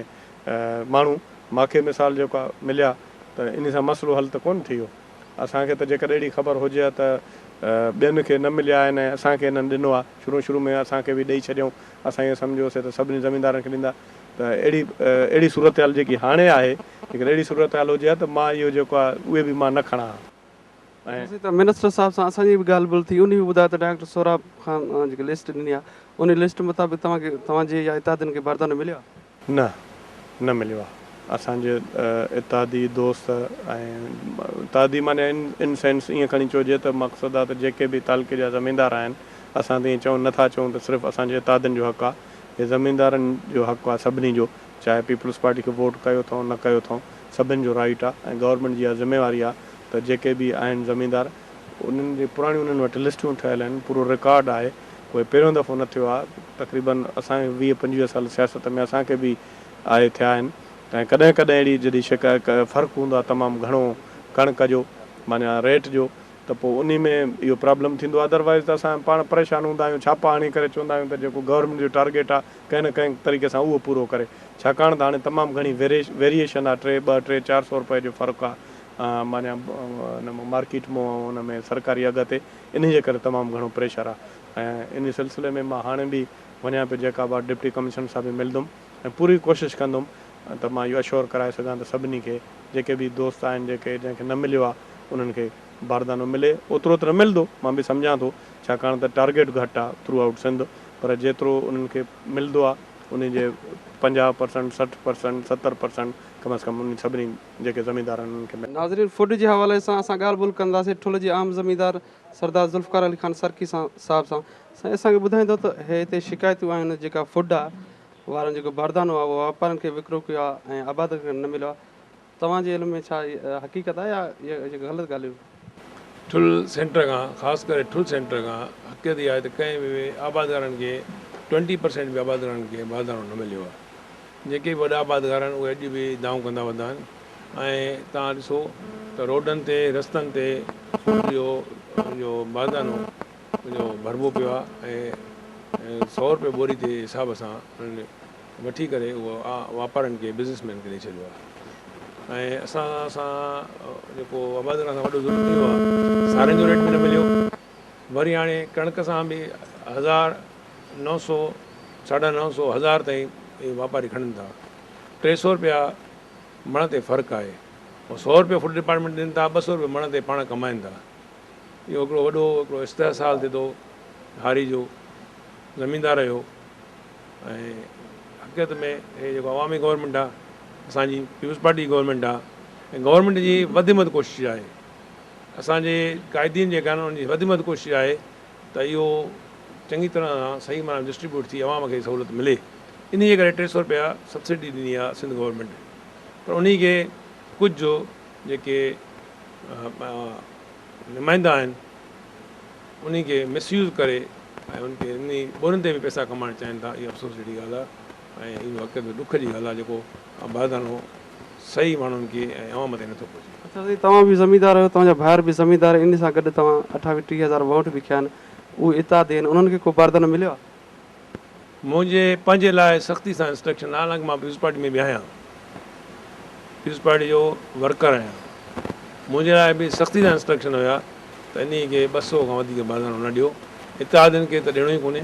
माण्हू, मूंखे मिसाल जेका मिलिया त इन सां मसइलो हल त कोन थी वियो। असांखे त जेकर अहिड़ी ख़बर हुजे हा त ॿियनि खे न मिलिया आहिनि ऐं असांखे हिननि ॾिनो आहे शुरू में असांखे बि ॾेई छॾियऊं असां ईअं सम्झोसीं त सभिनी ज़मीनदारनि खे ॾींदा त अहिड़ी सूरत हाल जेकी हाणे आहे लेकिन अहिड़ी सूरत हाल हुजे हा त मां इहो जेको आहे उहे बि मां न खणा ऐं त मिनिस्टर साहिब सां असांजी बि ॻाल्हि ॿोल थी उन बि ॿुधायो त डॉक्टर सोराब ख़ान जेकी लिस्ट ॾिनी आहे उन लिस्ट मुताबिक़ तव्हांजे या इतादियुनि खे बारदानो मिलियो आहे? न मिलियो आहे असांजे इतादी दोस्त ऐं इतादी माने इन सेंस ईअं खणी चइजे त मक़सदु आहे त जेके बि तालुके जा ज़मीनदार आहिनि असां त ईअं चऊं नथा चऊं त सिर्फ़ु असांजे इतादियुनि जो हक़ु आहे हे ज़मीनदारनि जो हक़ु आहे सभिनी जो चाहे पीपल्स पार्टी खे वोट कयो अथऊं न कयो अथऊं सभिनि जो राइट आहे ऐं गवर्नमेंट जी इहा ज़िम्मेवारी आहे त जेके बि आहिनि ज़मीनदार उन्हनि जी पुराणियूं उन्हनि वटि लिस्टूं ठहियल आहिनि पूरो रिकॉर्ड आहे उहे पहिरियों दफ़ो न थियो आहे तक़रीबन असांखे 20-25 साल सियासत में असांखे बि आहे थिया आहिनि ऐं कॾहिं कॾहिं अहिड़ी जॾहिं शिकायत फ़र्क़ु हूंदो आहे तमामु घणो कणिक जो माना रेट जो त पोइ उन में इहो प्रॉब्लम थींदो आहे अदरवाइज़ त असां पाण परेशान हूंदा आहियूं छापा हणी करे चवंदा आहियूं त जेको गवर्नमेंट जो टारगेट आहे कंहिं न कंहिं तरीक़े सां उहो पूरो करे छाकाणि त हाणे तमामु घणी वेरिएशन आहे 200-400 रुपए जो फ़र्क़ु आहे माना मार्केट मां हुन में सरकारी अघ ते इन जे करे तमामु घणो प्रेशर आहे ऐं इन सिलसिले में मां हाणे बि वञा पियो जेका बि डिप्टी कमिशनर सां बि मिलंदुमि ऐं पूरी कोशिशि कंदुमि त मां इहो अश्योर कराए सघां त सभिनी खे जेके बि दोस्त आहिनि जंहिंखे न मिलियो आहे उन्हनि खे बारदानो मिले ओतिरो त मिलंदो मां बि सम्झां थो छाकाणि त टारगेट घटि आहे थ्रू आउट सिंध पर जेतिरो उन्हनि खे मिलंदो आहे उन जे 50%, 60%, 70% कम अज़ कम उन सभिनी जेके ज़मीनदार आहिनि उन्हनि खे मिले। नाज़रीन फुड जे हवाले सां असां ॻाल्हि ॿोल कंदासीं ठुल जे आम ज़मीनदार सरदार ज़ुल्फ़कार अली ख़ान सरकी साहिब सां असांखे ॿुधाईंदो त हिते शिकायतूं आहिनि जेका फुड आहे वारनि जेको बारदानो आहे उहो वापारनि खे विकिरो कयो आहे ऐं आबाद खे न मिलियो आहे तव्हांजे इल्म में छा हक़ीक़त आहे या इहे जेके ग़लति ॻाल्हियूं? ठुल सेंटर खां ख़ासि करे ठुल सेंटर खां हक़ीक़त इहा आहे त कंहिं बि आबादगारनि खे 20% बि आबादगारनि खे बारदानो न मिलियो आहे जेके बि वॾा आबादगार आहिनि उहे अॼु बि दाऊं कंदा वधा आहिनि ऐं तव्हां ॾिसो त रोडनि ते रस्तनि ते जो बारदानो जो भरबो पियो आहे ऐं 100 रुपए बोरी जे हिसाब सां उन्हनि वठी करे उहो वापारनि खे बिज़नेसमैन खे ॾेई छॾियो आहे ऐं असां जेको आबादगार सां वॾो ज़ुल्म थियो आहे साड़ियुनि जो रेट बि न मिलियो वरी हाणे कणिक सां बि 1900, 950, 1000 ताईं इहे वापारी खणनि था 300 रुपया मण ते फ़र्क़ु आहे ऐं 100 रुपया फूड डिपार्टमेंट ॾियनि था 200 रुपया मण ते पाण कमाइनि था इहो हिकिड़ो वॾो हिकिड़ो इस्तेहसाल थिए थो हारी जो ज़मीनदार जो ऐं हक़ीक़त में हे जेको अवामी गवर्नमेंट आहे असांजी पीपल्स पार्टी गवर्नमेंट आहे ऐं गवर्नमेंट जी वधि में वधि कोशिशि आहे असांजे क़ाइदीन जेका आहिनि उनजी वधि में वधि कोशिशि आहे त इहो चङी तरह सां सही माना डिस्ट्रीब्यूट थी अवाम खे सहूलियत मिले इन जे करे 300 रुपया सब्सिडी ॾिनी आहे सिंध गवर्नमेंट पर उन खे कुझु जेके नुमाइंदा आहिनि उन खे मिसयूज़ करे ऐं उनखे इन ॿोलियुनि ते बि पैसा कमाइणु चाहिनि था इहा अफ़सोस जी ॻाल्हि आहे ऐं इहो हक़ीक़त में ॾुख जी ॻाल्हि आहे जेको बारदानो सही माण्हुनि खे ऐं अवाम ते नथो पहुचे। अच्छा साईं तव्हां बि ज़मीनदार आहियो तव्हांजा भाइर बि ज़मीनदार इन सां गॾु तव्हां 28-30 वोट बि खया आहिनि उहे इतादी आहिनि उन्हनि खे को बारदानो मिलियो आहे? मुंहिंजे पंहिंजे लाइ सख़्ती सां इंस्ट्रक्शन आहे हालांकि मां पीपल्स पार्टी में बि आहियां पीपल्स पार्टी जो वर्कर आहियां मुंहिंजे लाइ बि सख़्ती सां इंस्ट्रक्शन हुया त इन खे 200 खां वधीक बारदानो न ॾियो इतादियुनि खे त ॾियणो ई कोन्हे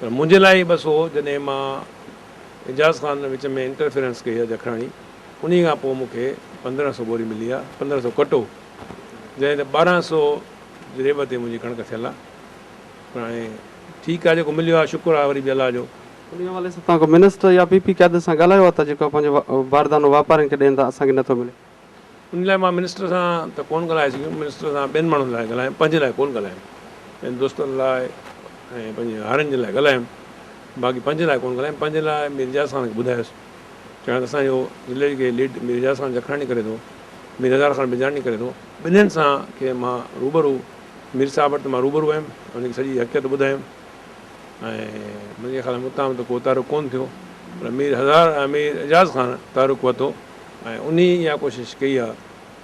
पर मुंहिंजे लाइ 200 जॾहिं मां एजाज़ ख़ान विच में इंटरफेरेंस कई आहे जखराणी उन खां पोइ मूंखे 1500 बोरी मिली आहे 1500 कटो जंहिं ते 1200 जे रेब ते मुंहिंजी कणिक थियल आहे पर हाणे ठीकु आहे जेको मिलियो आहे शुक्र आहे वरी बि अलाह जो उन हवाले सां तव्हां को मिनिस्टर या पीपी क़यादत सां ॻाल्हायो आहे त जेको पंहिंजो बारदानो वापारियुनि खे ॾियनि था असांखे नथो मिले? उन लाइ मां मिनिस्टर सां त कोन ॻाल्हाए सघियुमि मिनिस्टर सां ॿियनि माण्हुनि लाइ ॻाल्हायुमि पंहिंजे लाइ कोन ॻाल्हायुमि पंहिंजे दोस्तनि लाइ ऐं पंहिंजे हारनि जे लाइ ॻाल्हायुमि बाक़ी पंहिंजे लाइ कोन ॻाल्हायुमि पंहिंजे लाइ मीर एजाज़ ख़ान खे ॿुधायोसि चवां त असांजो ज़िले खे लीड मीर एजाज़ ख़ान जखराणी करे थो मीर हज़ार ख़ान बिजाणी करे थो ॿिन्हिनि सां खे मां रूबरू मीर साहिब वटि मां रूबरू हुयुमि उनखे सॼी हक़ीक़त ॿुधायुमि ऐं मुंहिंजे ख़्याल में उतां त को तारुक कोन थियो पर मीर एजाज़ ख़ान तारुक वरितो ऐं उन इहा कोशिशि कई आहे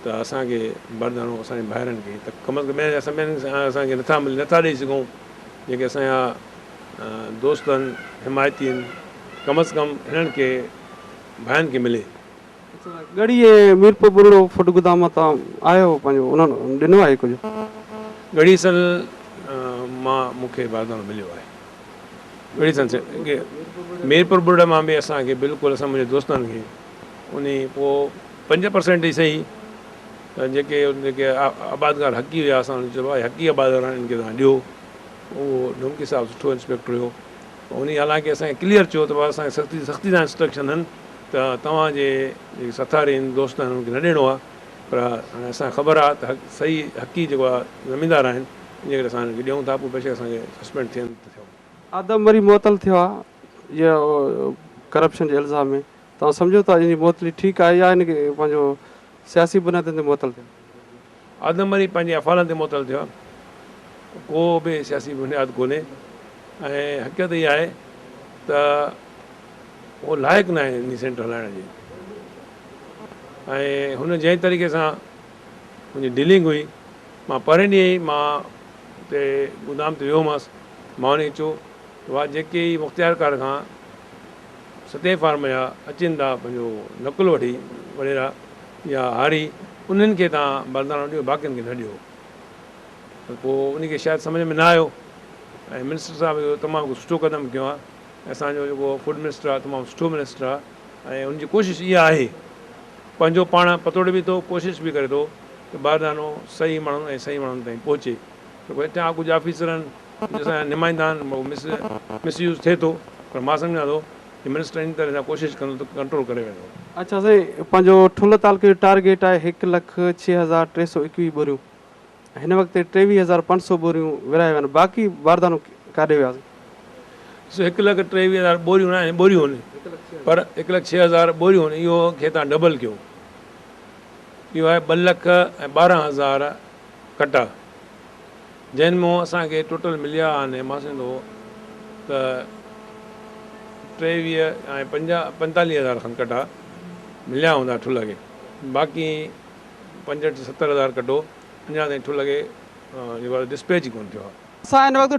त असांखे बारदानो असांजे भाइरनि खे त कम अज़ कम असांखे नथा ॾेई सघूं जेके असांजा दोस्त आहिनि हिमायती आहिनि कम अज़ कम हिननि खे भाइनि खे मिले गड़ी मीरपुर बुरड़ो फुट गोदाम मां तव्हां आयो पंहिंजो उन्हनि ॾिनो आहे कुझु? घड़ी सल मां मूंखे बारदानो मिलियो आहे घड़ी सल मीरपुर बुरड़ मां बि असांखे बिल्कुलु असां मुंहिंजे दोस्तनि खे उन पोइ 5% ई सही जेके आबादगार हकी हुआ असां चयो आहे हकी आबादगार इनखे तव्हां ॾियो। उहो ढुमकी साहिबु सुठो इंस्पेक्टर हुयो। उन हालांकि असांखे क्लियर चयो त असांखे सख़्ती सां इंस्ट्रक्शन आहिनि त तव्हांजे जेके सथारी आहिनि दोस्त आहिनि उनखे न ॾियणो आहे। पर हाणे असांखे ख़बर आहे त सही हकी जेको आहे ज़मीनदार आहिनि इन करे असां हिनखे ॾियूं था पोइ बेशक असांखे सस्पेंड थियनि त थियो। आदम वरी मुअतल थियो आहे इहा करप्शन जे इल्ज़ाम में, तव्हां सम्झो था इन जी मुअतली ठीकु आहे या हिनखे पंहिंजो सियासी बुनियादनि ते मुअतल थियो? आदम वरी पंहिंजे अफ़ालनि ते मुअतल थियो आहे, को बि सियासी बुनियादु कोन्हे ऐं हक़ीक़त इहा आहे त उहो लाइक़ु न आहे इन सेंटर हलाइण जी। ऐं हुन जंहिं तरीक़े सां मुंहिंजी डीलिंग हुई, मां पहिरें ॾींहुं ई मां हुते गोदाम ते वियोमांसि, मां हुनखे चयो वाह जेके ई मुख़्तियारकार खां सते फार्म जा अचनि था पंहिंजो नकुल वठी वॾेरा या हारी उन्हनि खे तव्हां बरदानो ॾियो बाक़ियुनि खे न ॾियो। त पोइ उनखे शायदि सम्झ में न आयो ऐं मिनिस्टर साहिबु इहो तमामु सुठो क़दम खयो आहे। असांजो जेको फूड मिनिस्टर आहे तमामु सुठो मिनिस्टर आहे ऐं उनजी कोशिशि इहा आहे पंहिंजो पाण पतोड़े बि थो कोशिशि बि करे थो त बारदानो सही माण्हुनि ऐं सही माण्हुनि ताईं पहुचे। त पोइ हितां कुझु ऑफिसर आहिनि असांजा नुमाइंदा आहिनि मिसयूज़ थिए थो, पर मां सम्झां थो कि मिनिस्टर इन तरह सां कोशिशि कंदो त कंट्रोल करे वेंदो। अच्छा साईं, पंहिंजो ठुल तालुके जो टारगेट आहे 1,06,321 बोरियूं, हिन वक़्तु 23,500 बोरियूं विराए विया आहिनि, बाक़ी बारदानो काॾे वियासीं? 1,23,000 बोरियूं न आहिनि, बोरियूं आहिनि, पर 1,06,000 बोरियूं आहिनि। इहो खे तव्हां डबल कयो, इहो आहे 2,12,000 कटा, जंहिं मां असांखे टोटल मिलिया आहिनि मां सम्झो त 23 ऐं 45,000 खनि कटा मिलिया हूंदा ठुल खे। बाक़ी 65-70,000 कटो अञा ताईं ठुल खे जेको आहे डिस्पैच ई कोन थियो आहे। असां हिन वक़्तु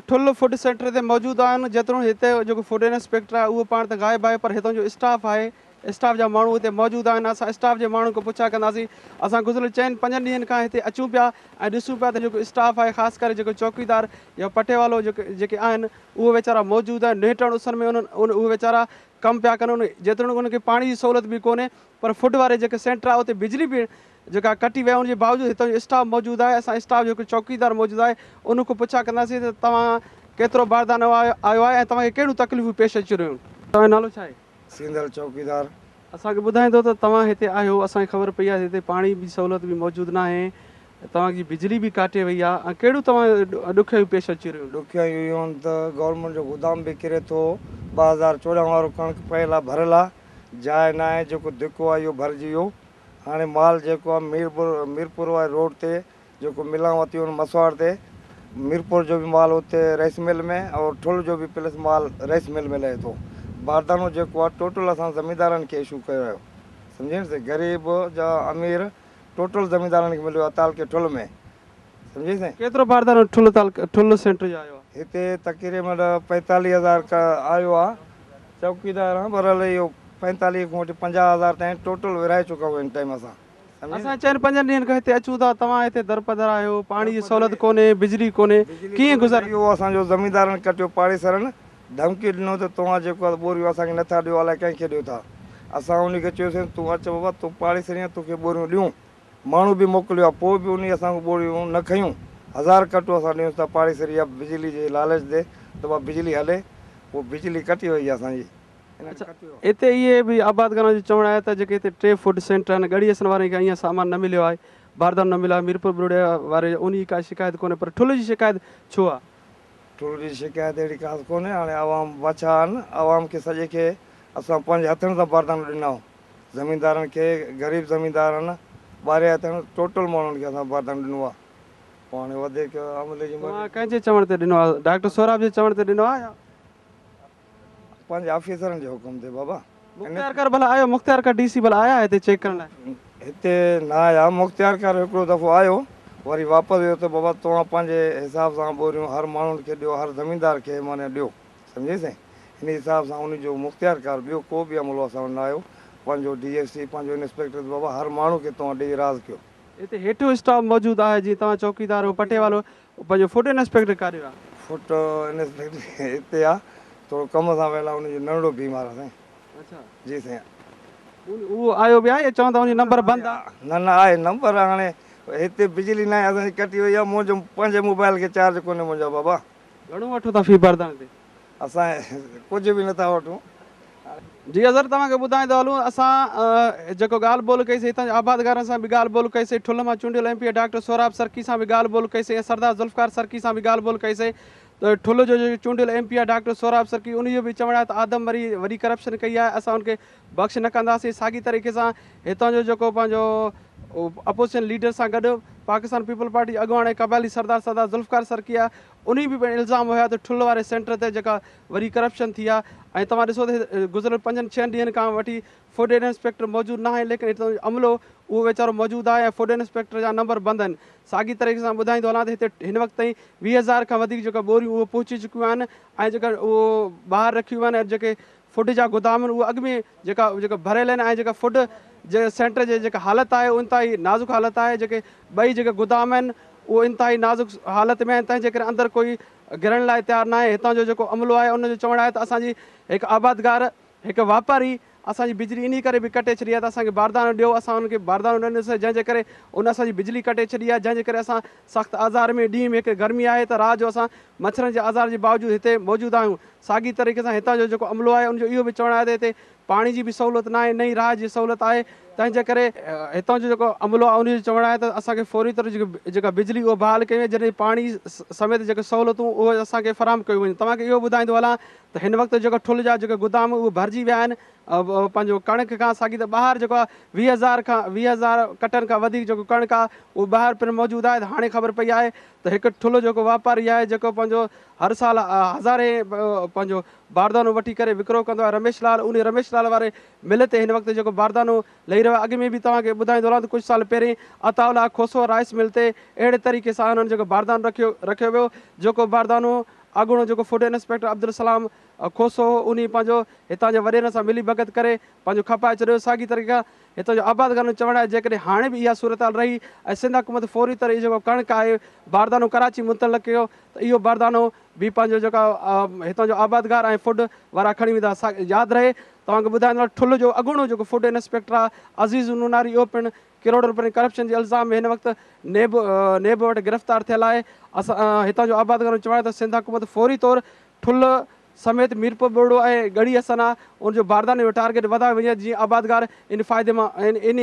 ठुल फूड सेंटर ते मौजूदु आहिनि। जेतिरो हिते जेको फूड इंस्पेक्टर आहे उहो पाण त ग़ाइबु आहे, पर हितां जो स्टाफ आहे, स्टाफ जा माण्हू हिते मौजूदु आहिनि। असां स्टाफ जे माण्हुनि खां पुछा कंदासीं। असां गुज़िरियल 4-5 ॾींहंनि खां हिते अचूं पिया ऐं ॾिसूं पिया त जेको स्टाफ आहे, ख़ासि करे जेको चौकीदार या पटे वालो जेके आहिनि उहे वीचारा मौजूदु आहिनि। नेठण उसन में उहे वीचारा कमु पिया कनि। जेतिरो उनखे पाणी जी सहूलियत बि कोन्हे, पर फूड वारे जेके सेंटर आहे उते बिजली बि जेका कटी विया उनजे बावजूदि हितां जो स्टाफ मौजूदु आहे। असां स्टाफ जेको चौकीदार मौजूदु आहे उन खां पुछा कंदासीं त तव्हां केतिरो बारदानो आयो आहे ऐं तव्हांखे कहिड़ियूं तकलीफ़ूं पेश अची रहियूं आहिनि? तव्हांजो नालो छा आहे? सींदल चौकीदार। असांखे ॿुधाईंदो त तव्हां हिते आहियो, असांखे ख़बर पई आहे हिते पाणी जी सहूलियत बि मौजूदु न आहे, तव्हांजी बिजली बि काटे वई आहे, ऐं कहिड़ियूं तव्हां ॾुखियायूं पेश अची रहियूं? ॾुखियायूं इहो आहिनि त गवर्नमेंट जो गोदाम बि किरे थो, 2014 वारो कणिक पयल आहे, भरियलु आहे, जाइ न आहे, जेको धिको आहे इहो भरिजी वियो। हाणे माल जेको आहे मीरपुर वारे रोड ते जेको मिलां वती हुन मसवाड़ ते, मीरपुर जो बि माल उते राइस मिल में और ठुल जो बि प्लस माल राइस मिल में लहे थो। बारदानो जेको आहे टोटल असां ज़मींदारनि खे इशू कयो आहे, सम्झे न? ग़रीब जा अमीर टोटल ज़मींदारनि खे मिलियो आहे तालुके ठुल में, सम्झे न? केतिरो बारदानो ठुल सेंटर जो आयो आहे? हिते तक़रीबन 45,000 का आयो आहे। चौकीदार आहे भरियल इहो 45 खां वठी 50,000 ताईं टोटल विराए चुका आहियूं हिन टाइम असां। असां 4-5 ॾींहंनि खां हिते अचूं था, तव्हां हिते दरपदर आहियो, पाणी जी सहूलियत कोन्हे, बिजली कोन्हे, कीअं गुज़ारे? इहो असांजो ज़मींदारनि कटियो, पाड़ेसरनि धमकी ॾिनो त तव्हां जेको आहे बोरियूं असांखे नथा ॾियो, अलाए कंहिंखे ॾियो था। असां उनखे चयोसीं तूं अच बाबा, तूं पाड़ेसरी आहे, तोखे बोरियूं ॾियूं। माण्हू बि मोकिलियो आहे, पोइ बि उन असांखे बोरियूं न खयूं। 1000 कटो असां ॾियूंसि था पाड़ेसरी आहे बिजली जे लालच ते त उहा बिजली हले, पोइ बिजली कटी वई आहे असांजी। हिते इहे बि आबादगारनि जो चवणु आहे त जेके हिते 3 फूड सेंटर आहिनि, गड़ी असन वारनि खे ईअं सामान न मिलियो आहे, बारदानो न मिलियो आहे, मीरपुर बुरड़े वारे उन जी का शिकायत कोन्हे, पर ठुल जी शिकायत छो आहे? ठुल जी शिकायत अहिड़ी ख़ासि कोन्हे। हाणे आवाम बाछा आहिनि, आवाम खे सॼे खे असां पंहिंजे हथनि सां बारदानो ॾिनऊं, ज़मींदारनि खे, ग़रीब ज़मींदार आहिनि, ॿारहें हथनि टोटल माण्हुनि खे असां बारदानो ॾिनो आहे। पोइ हाणे वधीक अमले जी कंहिंजे चवण ते ॾिनो आहे? डॉक्टर सोराब जे चवण ते ॾिनो आहे या पंहिंजे ऑफिसरनि जे हुकुम ते? बाबा मुख़्तियारकार भला आयो? मुख़्तियारकार DC भला आया हिते चेक करण लाइ? हिते न आया। मुख़्तियारकार हिकिड़ो दफ़ो आयो, वरी वापसि वियो त बाबा तव्हां पंहिंजे हिसाब सां बोरियूं हर माण्हुनि खे ॾियो, हर ज़मींदार खे माने ॾियो, सम्झे साईं? हिन हिसाब सां उनजो मुख़्तियारकार ॿियो को बि अमलो असां वटि न आयो। पंहिंजो DSC पंहिंजो इंस्पेक्टर बाबा हर माण्हू खे तव्हां ॾेई राज़ कयो। हिते हेठो स्टाफ मौजूदु आहे जीअं तव्हां चौकीदार हो पटे वालो पंहिंजो फूड इंस्पेक्टर कारियो आहे। फुट इंस्पेक्टर हिते आहे थोरो कम सां वेला हुनजो नंढो बीमार आहे साईं। अच्छा जी साईं। उहो आयो बि आहे चवंदा हुन नंबर बंदि आहे? न न आहे नंबर हाणे हिते बिजली न आहे असांजी कटी वई आहे मुंहिंजो पंहिंजे मोबाइल खे चार्ज कोन्हे मुंहिंजो बाबा। घणो वठो था फी बारदाने ते? असां कुझु बि नथा वठूं। जी अज़र तव्हांखे ॿुधाईंदो हलूं असां जेको ॻाल्हि ॿोल कईसीं हितां जे आबादगारनि सां बि ॻाल्हि ॿोल कईसीं ठुल मां चूंडियल MP डॉक्टर सोराब सरकी सां बि ॻाल्हि ॿोल कईसीं ऐं सरदार ज़ुल्फ़कार सरकी सां बि ॻाल्हि ॿोल कईसीं त ठुल जो जेको चूंडियल MP आहे डॉक्टर सोराब सरकी उनजो बि चवणु आहे त आदम वरी करप्शन कई आहे असां उनखे बख़्श न कंदासीं। साॻी तरीक़े सां हितां जो जेको पंहिंजो अपोजिशन लीडर सां गॾु पाकिस्तान पीपल पार्टी अॻुवाणी कबायली सरदार ज़ुल्फ़कार सरकी आहे उन बि इल्ज़ाम हुया त ठुल वारे सेंटर ते जेका वरी करप्शन थी आहे। ऐं तव्हां ॾिसो त गुज़िरियल 5-6 ॾींहंनि खां वठी फूड इंस्पेक्टर मौजूदु न आहे लेकिन हितां जो अमलो उहो वीचारो मौजूदु आहे ऐं फूड इंस्पेक्टर जा नंबर बंदि आहिनि। साॻी तरीक़े सां ॿुधाईंदो हलां त हिते हिन वक़्त ताईं 20,000 खां वधीक जेका बोरियूं उहे पहुची चुकियूं आहिनि ऐं जेका उहो ॿाहिरि रखियूं आहिनि ऐं जेके फूड जा गोदाम आहिनि उहे अॻु में जेका भरियल आहिनि ऐं जेका फूड जे सेंटर जे जेका हालति आहे उहो इंतिहाई नाज़ुक हालति आहे। जेके ॿई जेके गोदाम आहिनि उहो इंतिहाई नाज़ुक हालति में आहिनि तंहिंजे करे अंदरि कोई गिरण लाइ तयारु न आहे। हितां जो जेको अमलो आहे उनजो चवणु आहे त असांजी हिकु आबादगार हिकु वापारी असांजी बिजली इन करे बि कटे छॾी आहे त असांखे बारदानो ॾियो असां उनखे बारदानो न ॾिनोसीं जंहिंजे करे उन असांजी बिजली कटे छॾी आहे जंहिंजे करे असां सख़्तु आज़ार में ॾींहं में हिकु गर्मी आहे त राति जो असां मच्छरनि जे आज़ार जे बावजूदि हिते मौजूदु आहियूं। साॻी तरीक़े सां हितां जो जेको अमलो आहे उनजो इहो बि चवणु आहे त हिते पाणी जी बि सहूलियत न आहे नई राह जी सहूलियत आहे तंहिंजे करे हितां जो जेको अमलो आहे उनजो चवणु आहे त असांखे फौरी तौर जेका बिजली उहा बहाल कई वञे जॾहिं पाणी समेत जेके सहूलियतूं उहे असांखे फराहम कयूं वञनि। तव्हांखे इहो ॿुधाईंदो हलां त हिन वक़्तु जेको ठुल जा जेके गोदाम उहे भरिजी विया आहिनि पंहिंजो कणिक खां साॻी त ॿाहिरि जेको आहे 20,000 कटनि खां वधीक जेको कणिक आहे उहो ॿाहिरि पिणु मौजूदु आहे। त हाणे ख़बर पई आहे त हिकु ठुलो जेको वापारी आहे जेको पंहिंजो हर साल हज़ारे पंहिंजो बारदानो वठी करे विकिरो कंदो आहे रमेश लाल उन रमेश लाल वारे मिल ते हिन वक़्तु जेको बारदानो लही रहियो आहे। अॻु में बि तव्हांखे ॿुधाईंदो रहां त कुझु साल पहिरीं अताउल्ला खोसो राइस मिल ते अहिड़े तरीक़े सां हुननि जेको बारदानो रखियो वियो जेको बारदानो अॻूणो जेको फूड इंस्पेक्टर अब्दुल सलाम खोसो उन पंहिंजो हितां जे वॾेरनि सां मिली भगत करे पंहिंजो खपाए छॾियो। साॻी तरीक़े खां हितां जो आबादगारनि जो चवणु आहे जेकॾहिं हाणे बि इहा सूरत हाल रही ऐं सिंध हुकूमत फौरी तरह इहो जेको कणिक आहे बारदानो कराची मुंतक़िल कयो त इहो बारदानो बि पंहिंजो जेका हितां जो आबादगार ऐं फूड वारा खणी वेंदा। यादि रहे तव्हांखे ॿुधाईंदो ठुल जो अॻूणो जेको फूड इंस्पेक्टर आहे अज़ीज़ नूनारी इहो पिणु करोड़ रुपए करप्शन जे इल्ज़ाम में हिन वक़्तु नेब वटि गिरफ़्तार थियल आहे। असां हितां जो आबादगार चवणु आहे त सिंध हुकूमत फौरी तौरु ठुल समेत मीरपुर बोड़ो ऐं गढ़ी असन आहे उनजो बारदाने जो टारगेट वधाए वञे जीअं आबादगार इन फ़ाइदे मां इन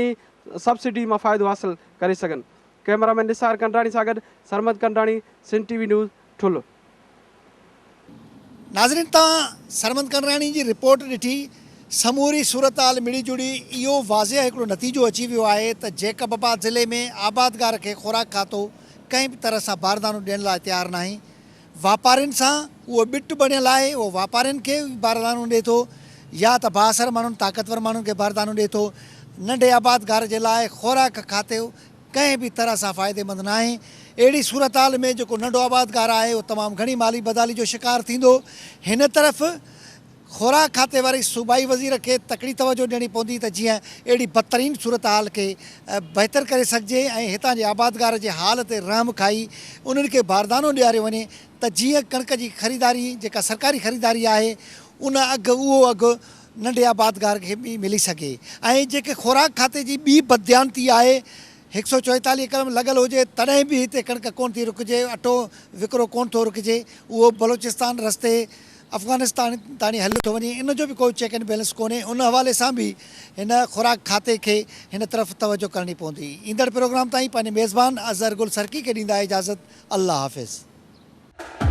सब्सिडी मां फ़ाइदो हासिलु करे सघनि। कैमरामैन निसार कंडाणी सां गॾु सरमद कंडाणी सिंध TV न्यूज़ ठुल। नाज़रीन तव्हां सरमद कंडाणी जी रिपोर्ट ॾिठी समूरी सूरत हाल मिली जुड़ी इहो वाज़िह हिकिड़ो नतीजो अची वियो आहे त जेकबाबाद ज़िले में आबादगार खे ख़ुराक खातो कंहिं बि तरह सां बारदानो ॾियण लाइ तयारु न आहे। वापारियुनि सां उहो ॿिट बणियल आहे उहो वापारियुनि खे बारदानो ॾिए थो या त बासर माण्हुनि ताक़तवर माण्हुनि खे बारदानो ॾिए थो। नंढे आबादगार जे लाइ ख़ुराक खाते कंहिं बि तरह सां फ़ाइदेमंद न आहे। अहिड़ी सूरत हाल में जेको नंढो आबादगार आहे उहो तमामु घणी माली बदाली जो शिकार थींदो। हिन तरफ़ ख़ुराक खाते वारी सूबाई वज़ीर खे तकड़ी तवजो ॾियणी पवंदी त जीअं अहिड़ी बदतरीन सूरत हाल खे बहितर करे सघिजे ऐं हितां जे आबादगार जे हाल ते रहम खाई उन्हनि खे बारदानो ॾियारियो वञे त जीअं कणिक जी ख़रीदारी जेका सरकारी ख़रीदारी आहे उन उहो अघु नंढे आबादगार खे बि मिली सघे। ऐं जेके ख़ुराक खाते जी ॿी बदयानती आहे 144 कलम लॻल हुजे तॾहिं बि हिते कणिक कोन थी रुकिजे अटो विकिरो कोन थो रुकिजे उहो बलोचिस्तान रस्ते अफ़गानिस्तान ताणी हलियो थो वञे इन जो बि कोई चेक एंड बैलेंस कोन्हे। उन हवाले सां बि हिन ख़ुराक खाते खे हिन तरफ़ तवजो करणी पवंदी। ईंदड़ प्रोग्राम ताईं पंहिंजे मेज़बान अज़हर गुल सरकी खे ॾींदा इजाज़त। अल्लाह हाफ़िज़।